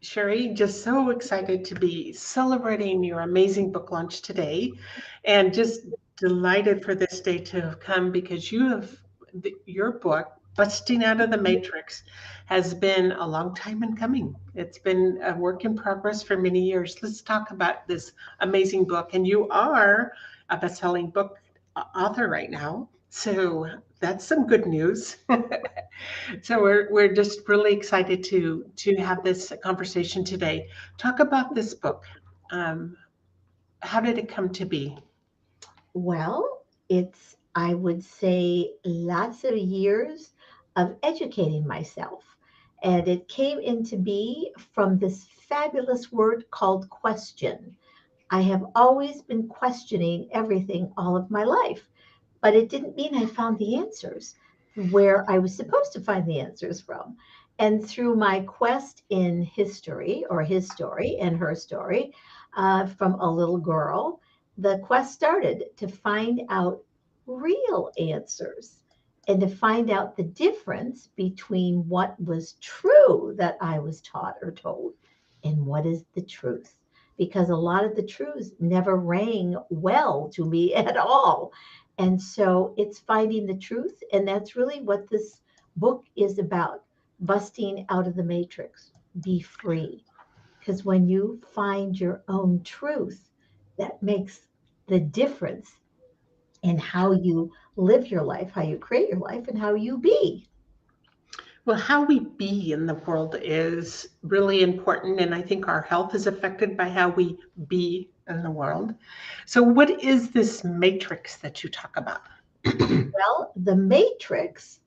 Sherry, just so excited to be celebrating your amazing book launch today and just delighted for this day to have come because your book, Busting Out of the Matrix, has been a long time in coming. It's been a work in progress for many years. Let's talk about this amazing book. And you are a best-selling book author right now. So that's some good news. So we're just really excited to have this conversation today. Talk about this book. Um, how did it come to be? Well, it's, I would say, lots of years of educating myself. And it came into be from this fabulous word called question. I have always been questioning everything all of my life, but it didn't mean I found the answers where I was supposed to find the answers from. And through my quest in history, or his story and her story, from a little girl, the quest started to find out real answers and to find out the difference between what was true that I was taught or told and what is the truth. Because a lot of the truths never rang well to me at all. And so it's finding the truth. And that's really what this book is about, busting out of the matrix. Be free. Because when you find your own truth, that makes the difference in how you live your life, how you create your life, and how you be. Well, how we be in the world is really important, and I think our health is affected by how we be in the world. So, what is this matrix that you talk about? Well, the matrix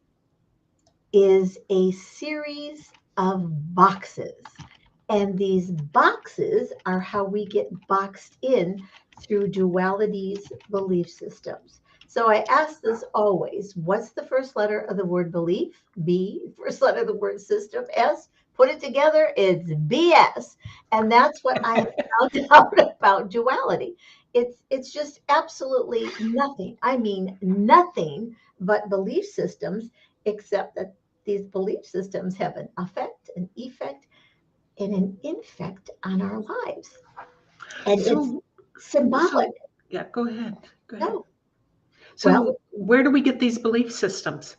is a series of boxes. And these boxes are how we get boxed in through duality's belief systems. So I ask this always, what's the first letter of the word belief? B. First letter of the word system? S. Put it together, it's BS. And that's what I have found out about duality. It's just absolutely nothing. I mean nothing but belief systems, except that these belief systems have an effect, an effect, and an infect on our lives. And it's So, symbolic. so yeah, go ahead. Go ahead. No. Well, So, where do we get these belief systems?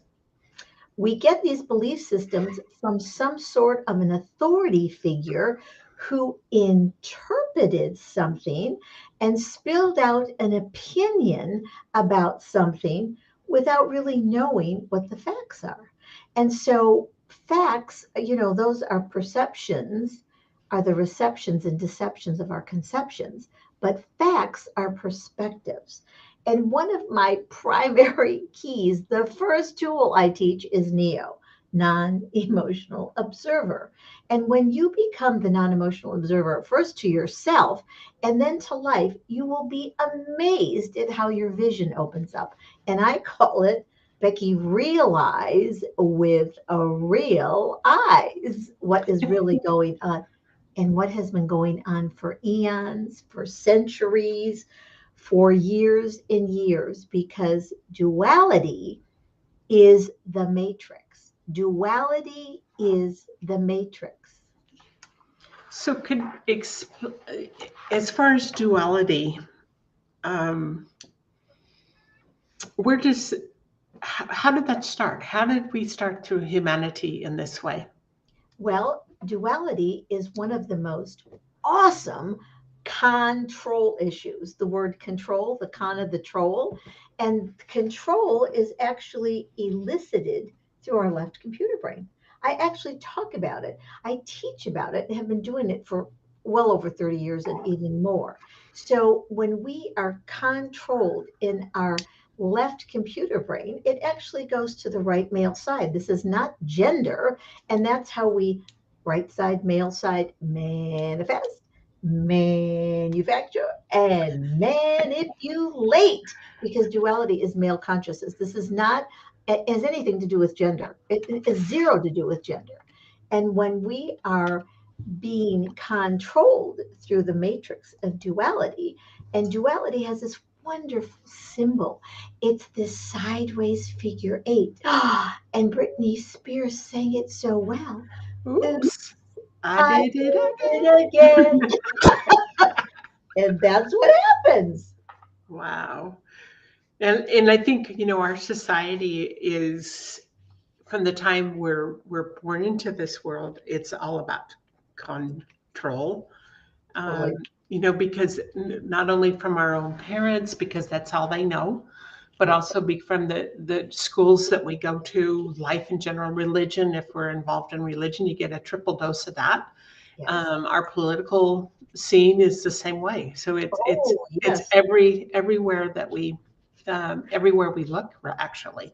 we get these belief systems from some sort of an authority figure who interpreted something and spilled out an opinion about something without really knowing what the facts are. And so, facts, those are perceptions, are the receptions and deceptions of our conceptions, but facts are perspectives. And one of my primary keys, the first tool I teach is NEO, non emotional observer. And when you become the non emotional observer, first to yourself and then to life, you will be amazed at how your vision opens up. And I call it, Becky, realize with a real eyes what is really going on and what has been going on for eons, for centuries, for years and years, because duality is the matrix. Duality is the matrix. So, as far as duality, um, where does how did that start? How did we start through humanity in this way? Well, duality is one of the most awesome control issues. The word control, the con of the troll, and control is actually elicited through our left computer brain. I actually talk about it. I teach about it and have been doing it for well over 30 years and even more. So when we are controlled in our left computer brain, it actually goes to the right male side. This is not gender, and that's how we right side, male side, manifest, manufacture, and manipulate. Because duality is male consciousness. This is not has anything to do with gender. It is zero to do with gender. And when we are being controlled through the matrix of duality, and duality has this wonderful symbol. It's this sideways figure 8. And Britney Spears sang it so well. Oops, Oops. I I did it did again. it again. And that's what happens. Wow. And I think, our society is, from the time we're born into this world, it's all about control. Totally. Because not only from our own parents, because that's all they know, but Yes. also be from the schools that we go to, life in general, religion. If we're involved in religion, you get a triple dose of that. Yes. Our political scene is the same way. So Oh, it's yes. everywhere we look, actually.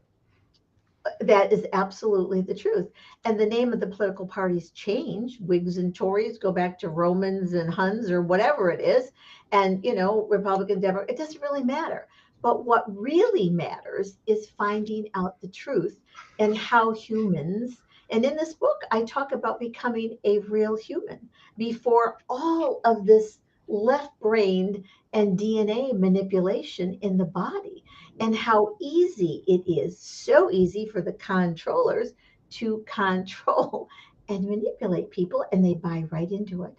That is absolutely the truth. And the name of the political parties change. Whigs and Tories go back to Romans and Huns or whatever it is. And, Republican, Democrat, it doesn't really matter. But what really matters is finding out the truth and how humans, and in this book, I talk about becoming a real human before all of this left brained and DNA manipulation in the body, and how easy it is, so easy for the controllers to control and manipulate people, and they buy right into it.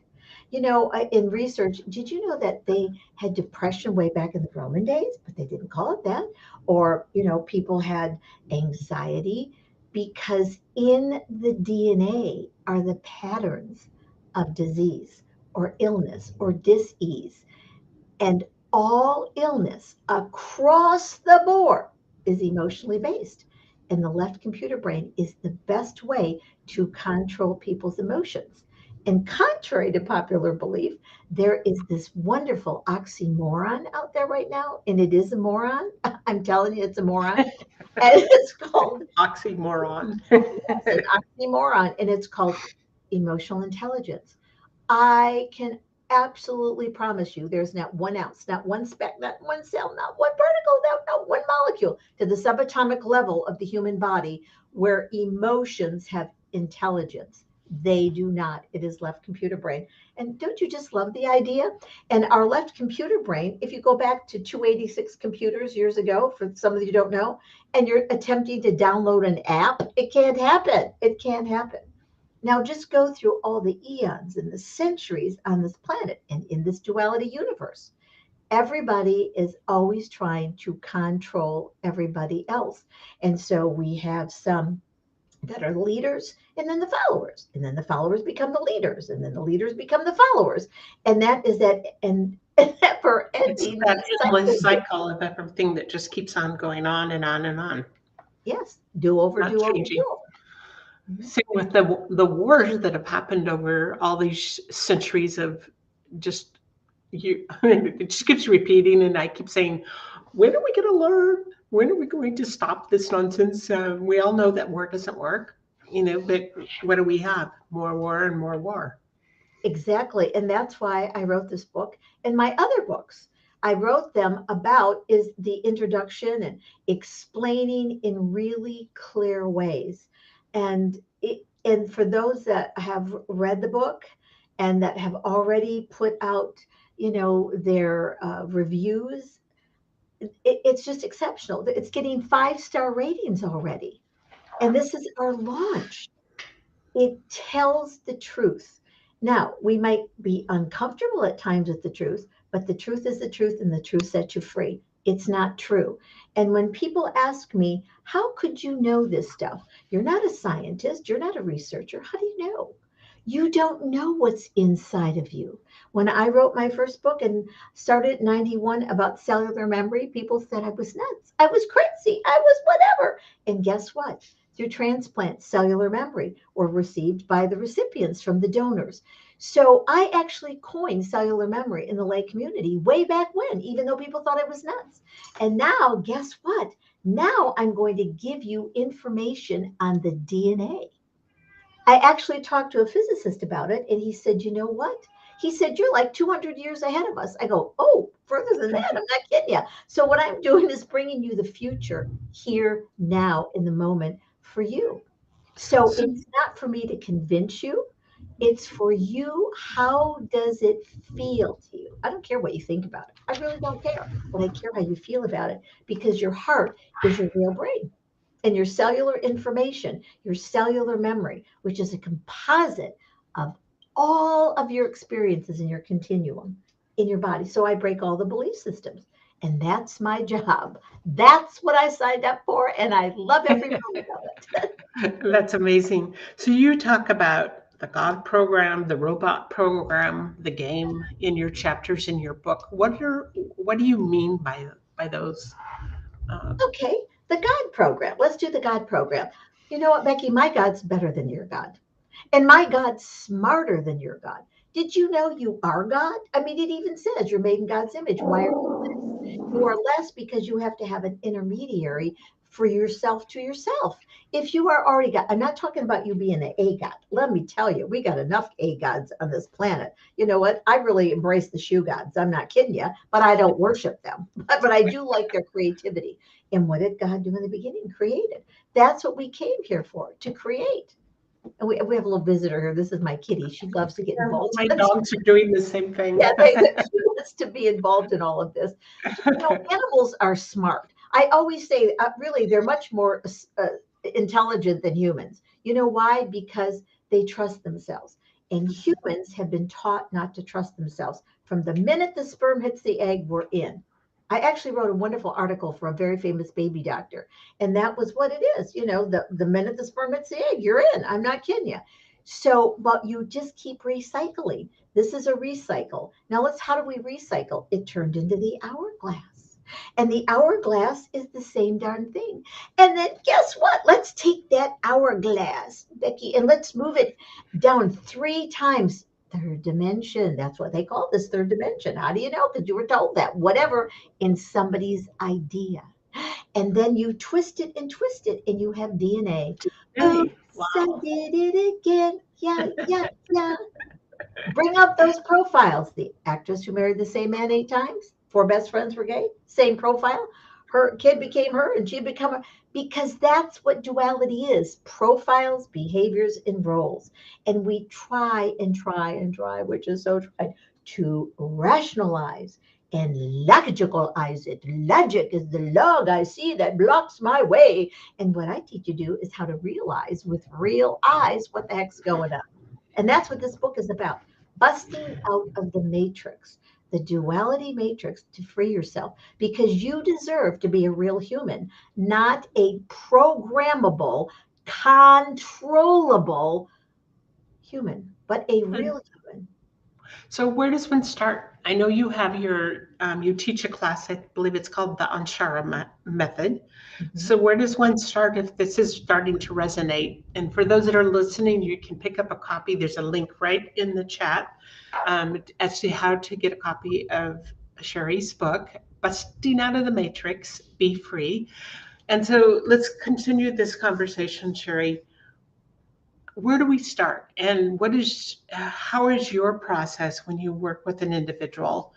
In research, did you know that they had depression way back in the Roman days, but they didn't call it that? Or, people had anxiety because in the DNA are the patterns of disease or illness or dis-ease, and all illness across the board is emotionally based. And the left computer brain is the best way to control people's emotions. And contrary to popular belief, there is this wonderful oxymoron out there right now, and it is a moron. I'm telling you, it's a moron. And it's called, Oxymoron. yes, an oxymoron, and it's called emotional intelligence. I can absolutely promise you there's not one ounce, not one speck, not one cell, not one particle, not one molecule to the subatomic level of the human body where emotions have intelligence. They do not. It is left computer brain. And don't you just love the idea? And our left computer brain, if you go back to 286 computers years ago, for some of you don't know, and you're attempting to download an app, it can't happen. It can't happen. Now, just go through all the eons and the centuries on this planet and in this duality universe. Everybody is always trying to control everybody else. And so we have some that are leaders and then the followers. And then the followers become the leaders. And then the leaders become the followers. And that is that and never It's ending that endless cycle. cycle of everything that just keeps on going on and on and on, Yes. Do over, not do over, do changing. over. Mhm. Same with the wars that have happened over all these centuries of just you. It just keeps repeating, and I keep saying, "When are we going to learn? When are we going to stop this nonsense?" We all know that war doesn't work, but what do we have? More war and more war. Exactly. And that's why I wrote this book and my other books. I wrote them about is the introduction and explaining in really clear ways. And for those that have read the book and that have already put out, their reviews, it's just exceptional. It's getting 5-star ratings already. And this is our launch. It tells the truth. Now, we might be uncomfortable at times with the truth, but the truth is the truth and the truth sets you free. It's not true. And when people ask me, how could you know this stuff? You're not a scientist, you're not a researcher. How do you know? You don't know what's inside of you. When I wrote my first book and started in 91 about cellular memory, people said I was nuts. I was crazy. I was whatever. And guess what? Through transplants, cellular memory were received by the recipients from the donors. So I actually coined cellular memory in the lay community way back when, even though people thought I was nuts. And now, guess what? Now I'm going to give you information on the DNA. I actually talked to a physicist about it, and he said, you know what? He said, you're like 200 years ahead of us. I go, oh, further than that, I'm not kidding you. So, what I'm doing is bringing you the future here, now, in the moment for you. So, So, it's not for me to convince you. It's for you. How does it feel to you? I don't care what you think about it. I really don't care. But I care how you feel about it because your heart is your real brain and your cellular information, your cellular memory, which is a composite of all of your experiences in your continuum in your body. So I break all the belief systems. And that's my job. That's what I signed up for. And I love every moment of it. That's amazing. So you talk about the God program, the robot program, the game in your chapters in your book. What do you mean by those? Uh, Okay, the God program. Let's do the God program. You know what, Becky? My God's better than your God. And my God's smarter than your God. Did you know you are God? I mean, it even says you're made in God's image. Why are you less? You are less because you have to have an intermediary for yourself to yourself. If you are already God, I'm not talking about you being an A God. Let me tell you, we got enough A gods on this planet. You know what? I really embrace the shoe gods. I'm not kidding you, but I don't worship them. But I do like their creativity. And what did God do in the beginning? Created. That's what we came here for, to create. And we have a little visitor here. This is my kitty. She loves to get involved. my dogs are doing the same thing. Yeah, she wants to be involved in all of this. You know, animals are smart. I always say, really, they're much more intelligent than humans. You know why? Because they trust themselves. And humans have been taught not to trust themselves. From the minute the sperm hits the egg, we're in. I actually wrote a wonderful article for a very famous baby doctor. And that was what it is. You know, the minute the sperm hits the egg, you're in. I'm not kidding you. So, but you just keep recycling. This is a recycle. Now how do we recycle? It turned into the hourglass. And the hourglass is the same darn thing. And then guess what? Let's take that hourglass, Becky, and let's move it down 3 times. Third dimension. That's what they call this, third dimension. How do you know? Because you were told that, whatever, in somebody's idea. And then you twist it, and you have DNA. Hey, Oops, I wow. did it again. Yeah, yeah, yeah. Bring up those profiles. The actress who married the same man 8 times, 4 best friends were gay, same profile. Her kid became her and she became her, because that's what duality is: profiles, behaviors, and roles. And we try and try and try, which is so tried, to rationalize and logicalize it. Logic is the log I see that blocks my way. And what I teach you to do is how to realize with real eyes what the heck's going on. And that's what this book is about: busting out of the matrix, the duality matrix, to free yourself, because you deserve to be a real human, not a programmable, controllable human, but a real human. So where does one start? I know you have you teach a class, I believe it's called the Anshara method. Mhm. So where does one start if this is starting to resonate? And for those that are listening, you can pick up a copy. There's a link right in the chat as to how to get a copy of Sherry's book, Busting Out of the Matrix, Be Free. And so let's continue this conversation, Sherry. Where do we start, and how is your process when you work with an individual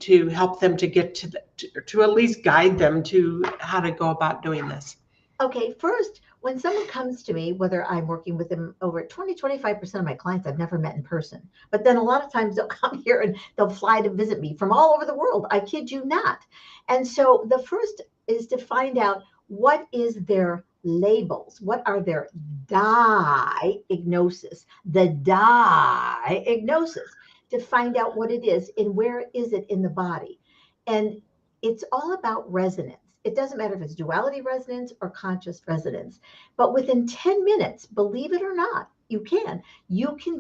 to help them to get to at least guide them to how to go about doing this? Okay, first, when someone comes to me, whether I'm working with them, over 20, 25% of my clients I've never met in person. But then a lot of times they'll come here and they'll fly to visit me from all over the world. I kid you not. And so the first is to find out what is their labels, what are their diagnosis, the diagnosis, to find out what it is and where is it in the body. And it's all about resonance. It doesn't matter if it's duality resonance or conscious resonance. But within 10 minutes, believe it or not, you can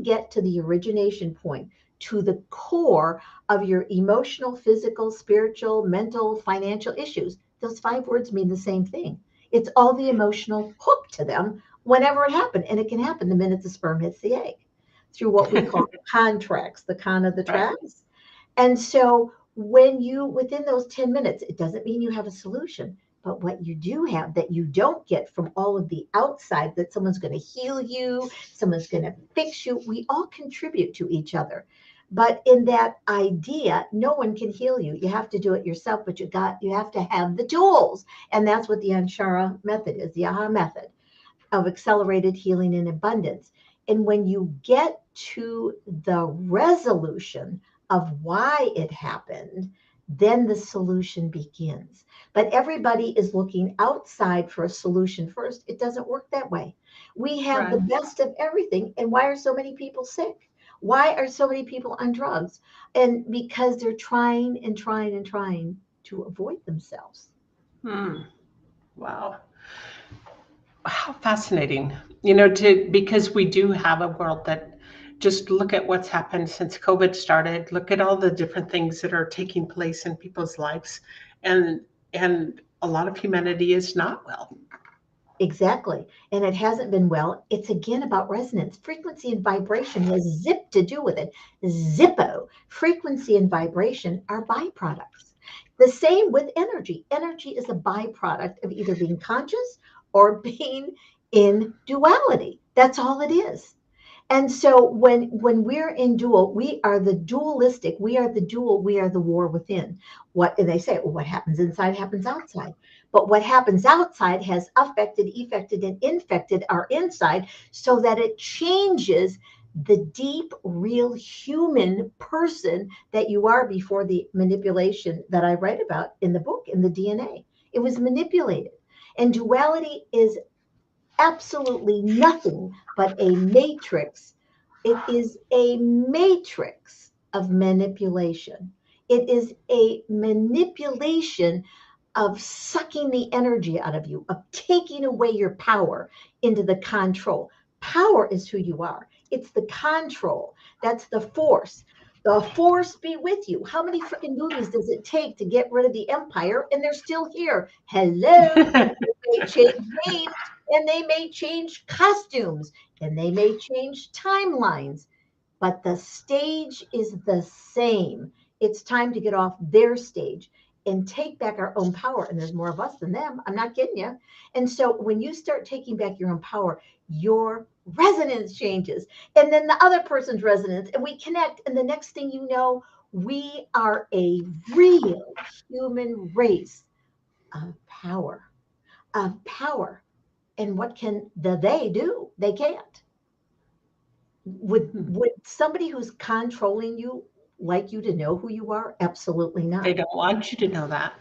get to the origination point, to the core of your emotional, physical, spiritual, mental, financial issues. Those 5 words mean the same thing. It's all the emotional hook to them whenever it happened. And it can happen the minute the sperm hits the egg, through what we call the contracts, the con of the Right. tracks. And so when you, within those 10 minutes, it doesn't mean you have a solution, but what you do have that you don't get from all of the outside, that someone's going to heal you, someone's going to fix you. We all contribute to each other. But in that idea, no one can heal you. You have to do it yourself, but you have to have the tools. And that's what the Anshara method is, the AHA method of accelerated healing and abundance. And when you get to the resolution of why it happened, then the solution begins. But everybody is looking outside for a solution first. It doesn't work that way. We have the Right. best of everything. And why are so many people sick? Why are so many people on drugs? And because they're trying and trying and trying to avoid themselves. Hmm. Wow. How fascinating. You know, to because we do have a world that just look at what's happened since COVID started, look at all the different things that are taking place in people's lives. And a lot of humanity is not well. Exactly. And it hasn't been well. It's again about resonance. Frequency and vibration has zip to do with it. Zippo. Frequency and vibration are byproducts. The same with energy. Energy is a byproduct of either being conscious or being in duality. That's all it is. And so when we're in dual, we are the dualistic, we are the dual, we are the war within. What and they say, well, what happens inside happens outside. But what happens outside has affected, effected, and infected our inside so that it changes the deep, real human person that you are before the manipulation that I write about in the book, in the DNA. It was manipulated. And duality is absolutely nothing but a matrix. It is a matrix of manipulation. It is a manipulation of sucking the energy out of you, of taking away your power into the control. Power is who you are. It's the control. That's the force. The force be with you. How many freaking movies does it take to get rid of the empire? And they're still here. Hello. They change names and they may change costumes and they may change timelines, but the stage is the same. It's time to get off their stage and take back our own power. And there's more of us than them. I'm not kidding you. And so when you start taking back your own power, your resonance changes. And then the other person's resonance, and we connect. And the next thing you know, we are a real human race of power, of power. And what can the they do? They can't. Would somebody who's controlling you like you to know who you are? Absolutely They not. don't want you to know that.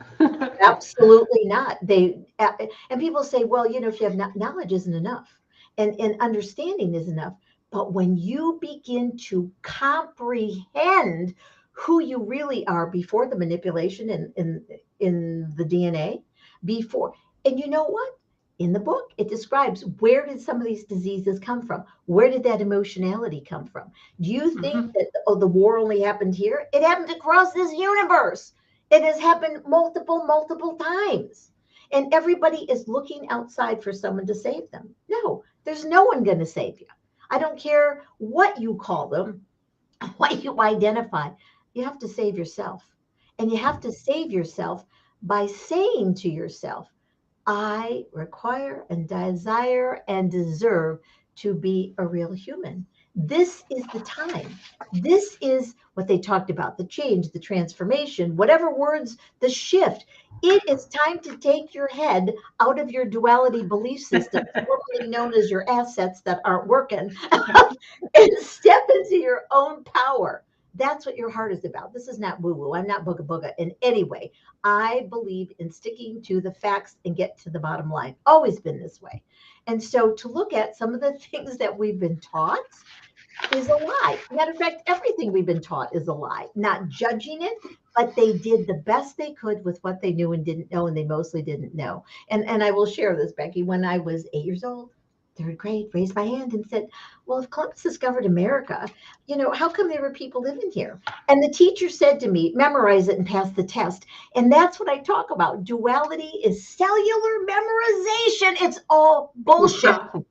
Absolutely not. And people say, well, if you have knowledge isn't enough, and understanding is enough. But when you begin to comprehend who you really are before the manipulation in the DNA, before, and you know what? In the book, it describes where did some of these diseases come from? Where did that emotionality come from? Do you think Mhm. that the war only happened here? It happened across this universe. It has happened multiple, multiple times. And everybody is looking outside for someone to save them. No, there's no one going to save you. I don't care what you call them, what you identify. You have to save yourself. And you have to save yourself by saying to yourself, I require and desire and deserve to be a real human. This is the time. This is what they talked about, the change, the transformation, whatever words, the shift. It is time to take your head out of your duality belief system, formerly known as your assets that aren't working, and step into your own power. That's what your heart is about. This is not woo woo. I'm not booga booga in any way. I believe in sticking to the facts and get to the bottom line. Always been this way. And so to look at some of the things that we've been taught is a lie. Matter of fact, everything we've been taught is a lie. Not judging it, but they did the best they could with what they knew and didn't know, and they mostly didn't know. And I will share this, Becky. When I was 8 years old, third grade, raised my hand and said, well, if Columbus discovered America, how come there were people living here? And the teacher said to me, memorize it and pass the test. And that's what I talk about. Duality is cellular memorization. It's all bullshit. Wow.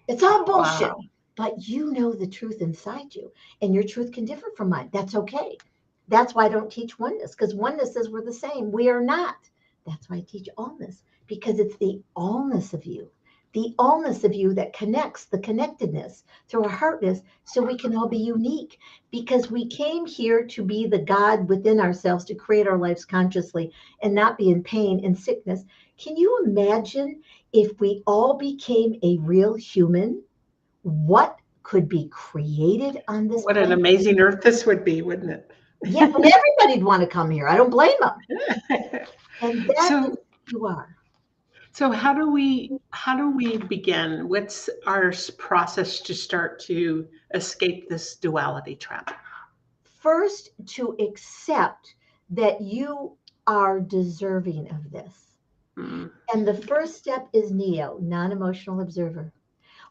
It's all bullshit. Wow. But you know the truth inside you, and your truth can differ from mine. That's okay. That's why I don't teach oneness, because oneness says we're the same. We are not. That's why I teach allness, because it's the allness of you, the allness of you that connects the connectedness through our heartness so we can all be unique, because we came here to be the God within ourselves, to create our lives consciously and not be in pain and sickness. Can you imagine if we all became a real human? What could be created on this What an planet? amazing earth this would be, wouldn't Yeah, and everybody'd want to come here. I don't blame them. it? And that is So who you are. So how do we begin? What's our process to start to escape this duality trap? First, to accept that you are deserving of this. Mm, And the first step is NEO, non emotional observer.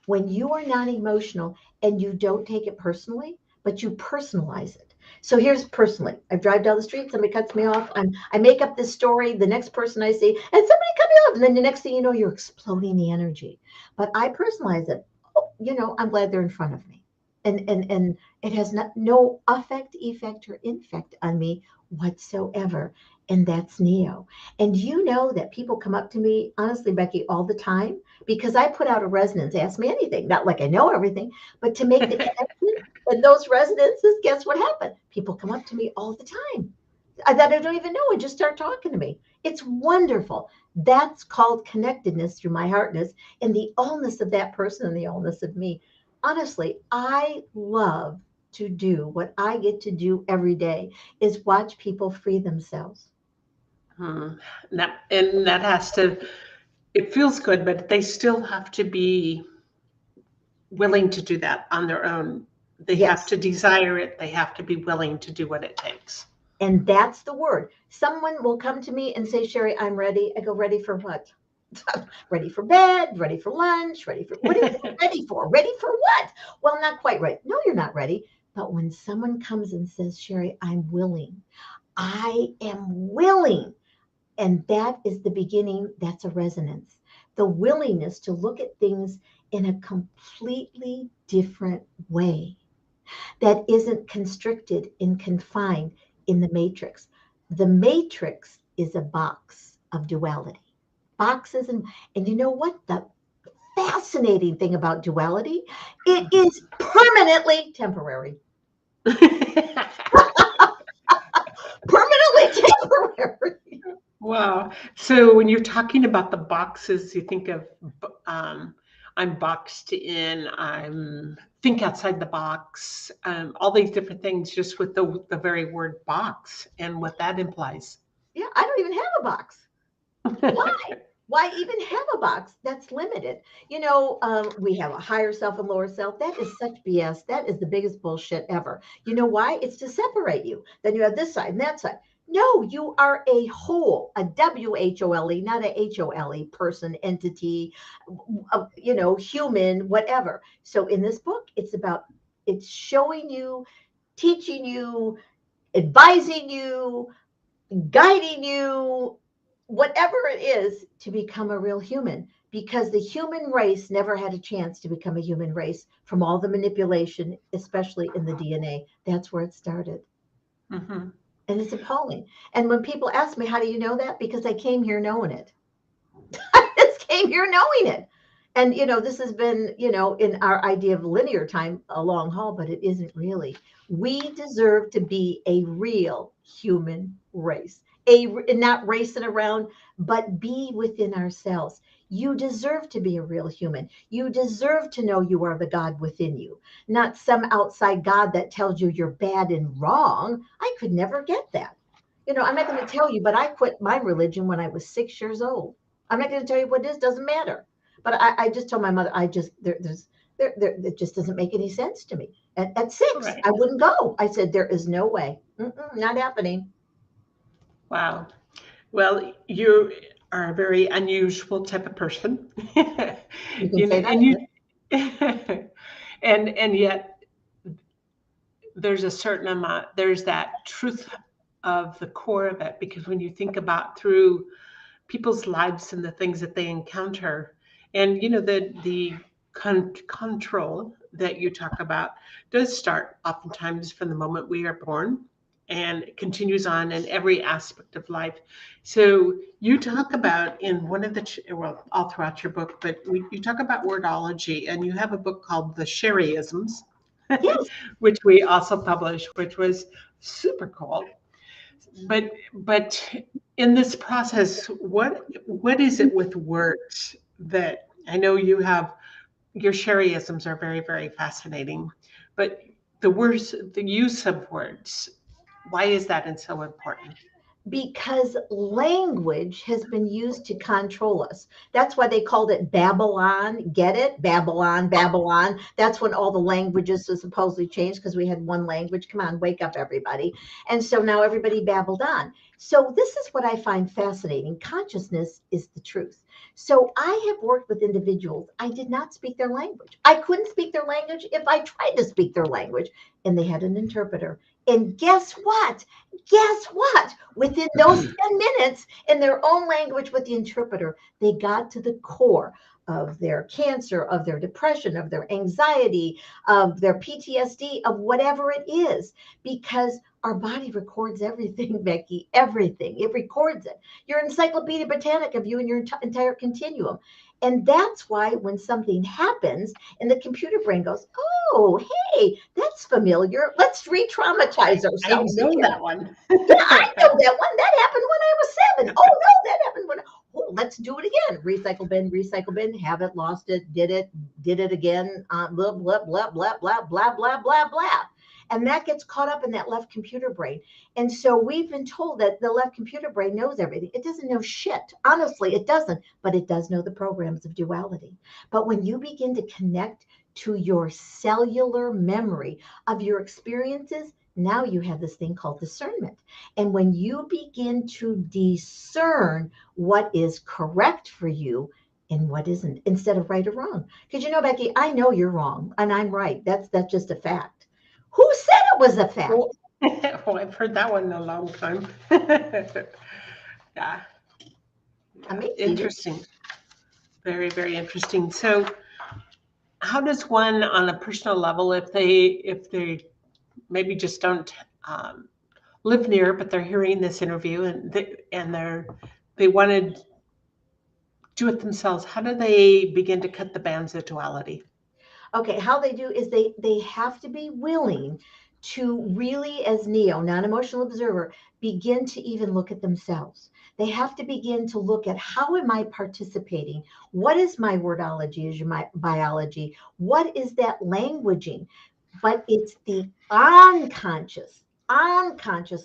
When you are non emotional and you don't take it personally, but you personalize it. So here's personally, I drive down the street, somebody cuts me off, I make up this story, the next person I see, and somebody cut me off, and then the next thing you know, you're exploding the energy. But I personalize it. Oh, I'm glad they're in front of me. And it has no affect, effect, or infect on me whatsoever. And that's Neo. And you know that people come up to me, honestly, Becky, all the time because I put out a resonance. Ask me anything, not like I know everything, but to make the connection. And those resonances, guess what happened? People come up to me all the time that I don't even know and just start talking to me. It's wonderful. That's called connectedness through my heartness and the allness of that person and the allness of me. Honestly, I love to do what I get to do every day is watch people free themselves. mm. And that has to. It feels good, but they still have to be willing to do that on their own. They have Yes. to desire it. They have to be willing to do what it takes. And that's the word. Someone will come to me and say, Sherry, I'm ready. I go, ready for what? Ready for bed, ready for lunch, ready for what are you ready for? Ready for what? Well, not quite ready. No, you're not ready. But when someone comes and says, Sherry, I'm willing, I am willing. And that is the beginning. That's a resonance. The willingness to look at things in a completely different way that isn't constricted and confined in the matrix. The matrix is a box of duality. Boxes and you know what? The fascinating thing about duality, it is permanently temporary. Permanently temporary. Wow. So when you're talking about the boxes, you think of um, I'm boxed in, I'm think outside the box, all these different things just with the very word box and what that implies. Yeah, I don't even have a box. Why? Why even have a box that's limited? We have a higher self and lower self. That is such BS. That is the biggest bullshit ever. You know why? It's to separate you. Then you have this side and that side. No, you are a whole, a WHOLE, not a HOLE person, entity, human, whatever. So in this book, it's showing you, teaching you, advising you, guiding you, whatever it is, to become a real human. Because the human race never had a chance to become a human race from all the manipulation, especially in the DNA. That's where it started. Hmm. And it's appalling. And when people ask me, how do you know that? Because I came here knowing it. I just came here knowing it. And, this has been, in our idea of linear time, a long haul, but it isn't really. We deserve to be a real human race, not racing around, but be within ourselves. You deserve to be a real human. You deserve to know you are the God within you, not some outside God that tells you you're bad and wrong. I could never get that. I'm not going to tell you, but I quit my religion when I was 6 years old. I'm not going to tell you what it is. Doesn't matter. But I just told my mother, I just it just doesn't make any sense to me. At 6, Right. I wouldn't go. I said there is no way. Not happening. Wow. Well, you are a very unusual type of person. You can You know, say that and again. you and yet there's a certain amount, there's that truth of the core of it, because when you think about through people's lives and the things that they encounter, and the control that you talk about does start oftentimes from the moment we are born, and it continues on in every aspect of life. So you talk about in one of well, all throughout your book, but you talk about wordology, and you have a book called The Sherryisms, Yes. which we also published, which was super cool. But in this process, what is it with words that I know you have? Your Sherryisms are very, very fascinating, but the use of words, why is that and so important? because language has been used to control us. That's why they called it Babylon. Get it? Babylon, Babylon. That's when all the languages were supposedly changed because we had one language. Come on, wake up, everybody. And so now everybody babbled on. So this is what I find fascinating. Consciousness is the truth. So I have worked with individuals. I did not speak their language. I couldn't speak their language if I tried to speak their language. And they had an interpreter. And guess what? Guess what? Within those 10 minutes, in their own language with the interpreter, they got to the core of their cancer, of their depression, of their anxiety, of their PTSD, of whatever it is, because our body records everything, Becky, everything. It records it. Your Encyclopedia Britannica of you and your entire continuum. And that's why when something happens and the computer brain goes, oh, hey, that's familiar. Let's re traumatize I ourselves know again. that one. Yeah, I know that one. That happened when I was 7. Oh no, that happened when. Oh, let's do it again. Recycle bin. Have it, lost it, did it again. Blah blah blah blah blah blah blah blah blah. And that gets caught up in that left computer brain. And so we've been told that the left computer brain knows everything. It doesn't know shit. Honestly, it doesn't. But it does know the programs of duality. But when you begin to connect to your cellular memory of your experiences, now you have this thing called discernment. And when you begin to discern what is correct for you and what isn't, instead of right or wrong. Because you know, Becky, I know you're wrong and I'm right. That's just a fact. Who said it was a fact? Oh, oh, I've heard that one in a long time. Yeah, I yeah, may see this. interesting. Very, very interesting. So, how does one, on a personal level, if they maybe just don't um, live near, but they're hearing this interview and they want to do it themselves, how do they begin to cut the bands of duality? Okay, how they do is they have to be willing to really, as Neo, non-emotional observer, begin to even look at themselves. They have to begin to look at how am I participating? What is my wordology? Is my biology? What is that languaging? But it's the unconscious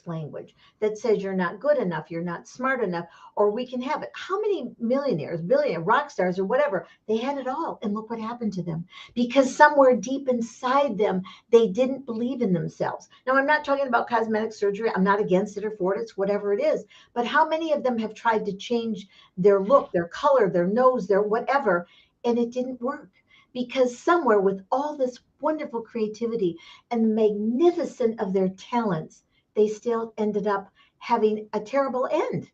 language that says you're not good enough, you're not smart enough, or we can have it. How many millionaires, billionaire, rock stars, or whatever, they had it all, and look what happened to them because somewhere deep inside them, they didn't believe in themselves. Now, I'm not talking about cosmetic surgery. I'm not against it or for it. It's whatever it is. But how many of them have tried to change their look, their color, their nose, their whatever, and it didn't work? Because somewhere with all this wonderful creativity and magnificent of their talents, they still ended up having a terrible end.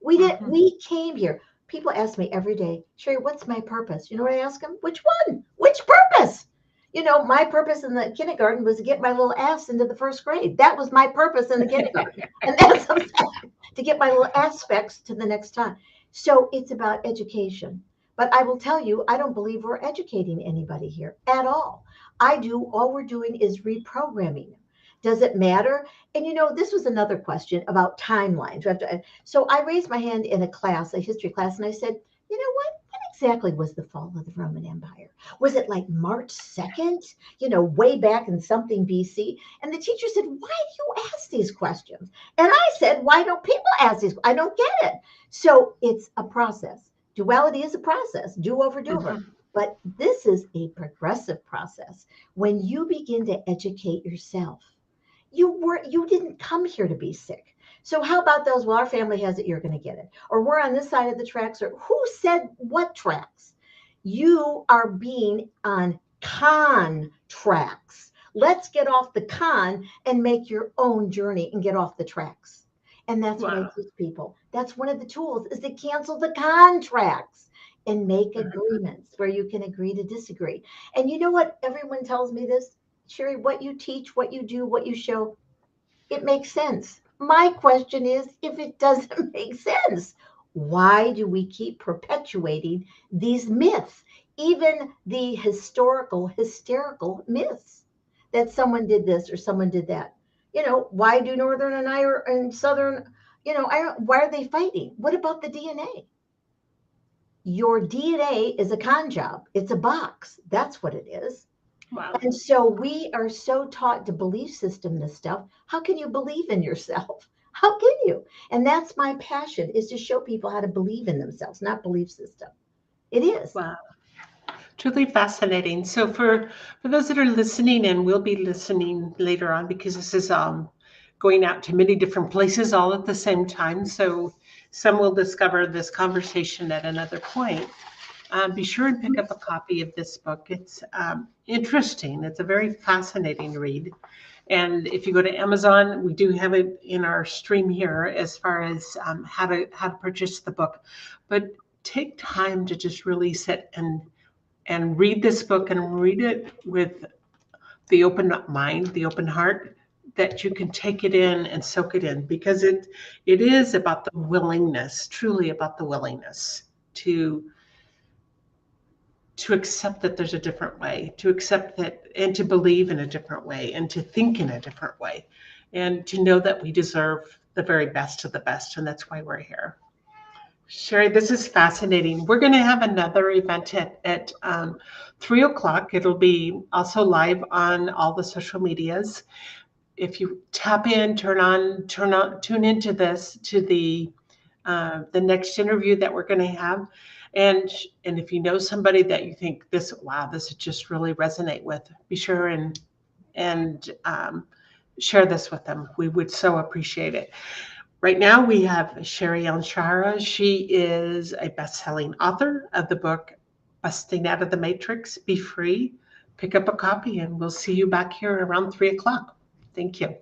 We did. Hmm. We came here. People ask me every day, Sherry, what's my purpose? You know what I ask them? Which one? Which purpose? You know, my purpose in the kindergarten was to get my little ass into the first grade. That was my purpose in the kindergarten. And that's a fact, to get my little aspects to the next time. So it's about education. But I will tell you, I don't believe we're educating anybody here at all. All we're doing is reprogramming them. Does it matter? And you know, this was another question about timelines. So I raised my hand in a class, a history class, and I said, you know what? What exactly was the fall of the Roman Empire? Was it like March 2nd, way back in something BC? And the teacher said, why do you ask these questions? And I said, why don't people ask these? I don't get it. So it's a process. Duality is a process, do over, do over. Hmm. But this is a progressive process. When you begin to educate yourself, you didn't come here to be sick. So how about those? Well, our family has it, you're going to get it. Or we're on this side of the tracks. Or who said what tracks? You are being on tracks. Let's get off the con and make your own journey and get off the tracks. And that's what I Wow. teach people. That's one of the tools is to cancel the contracts and make agreements where you can agree to disagree. And you know what? Everyone tells me this, Sherry, what you teach, what you do, what you show, it makes sense. My question is if it doesn't make sense, why do we keep perpetuating these myths, even the hysterical myths that someone did this or someone did that? Why do Northern and Southern, why are they fighting? What about the DNA? Your DNA is a con job. It's a box. That's what it is. Wow. And so we are so taught to belief system this stuff. How can you believe in yourself? How can you? And that's my passion, is to show people how to believe in themselves, not belief system. It is. Wow. Truly fascinating. So for those that are listening, and will be listening later on, because this is going out to many different places all at the same time. So some will discover this conversation at another point. Be sure and pick up a copy of this book. It's interesting. It's a very fascinating read. And if you go to Amazon, we do have it in our stream here as far as how to purchase the book. But take time to just really sit and read this book, and read it with the open mind, the open heart, that you can take it in and soak it in, because it is about the willingness, truly about the willingness to accept that there's a different way, to accept that, and to believe in a different way, and to think in a different way, and to know that we deserve the very best of the best. And that's why we're here. Sherry, this is fascinating. We're going to have another event at 3 o'clock. It'll be also live on all the social medias. If you tap in, tune into this, to the next interview that we're going to have. And if you know somebody that you think this would just really resonate with, be sure and share this with them. We would so appreciate it. Right now, we have Sherry Anshara. She is a best-selling author of the book Busting Out of the Matrix, Be Free. Pick up a copy, and we'll see you back here around 3 o'clock. Thank you.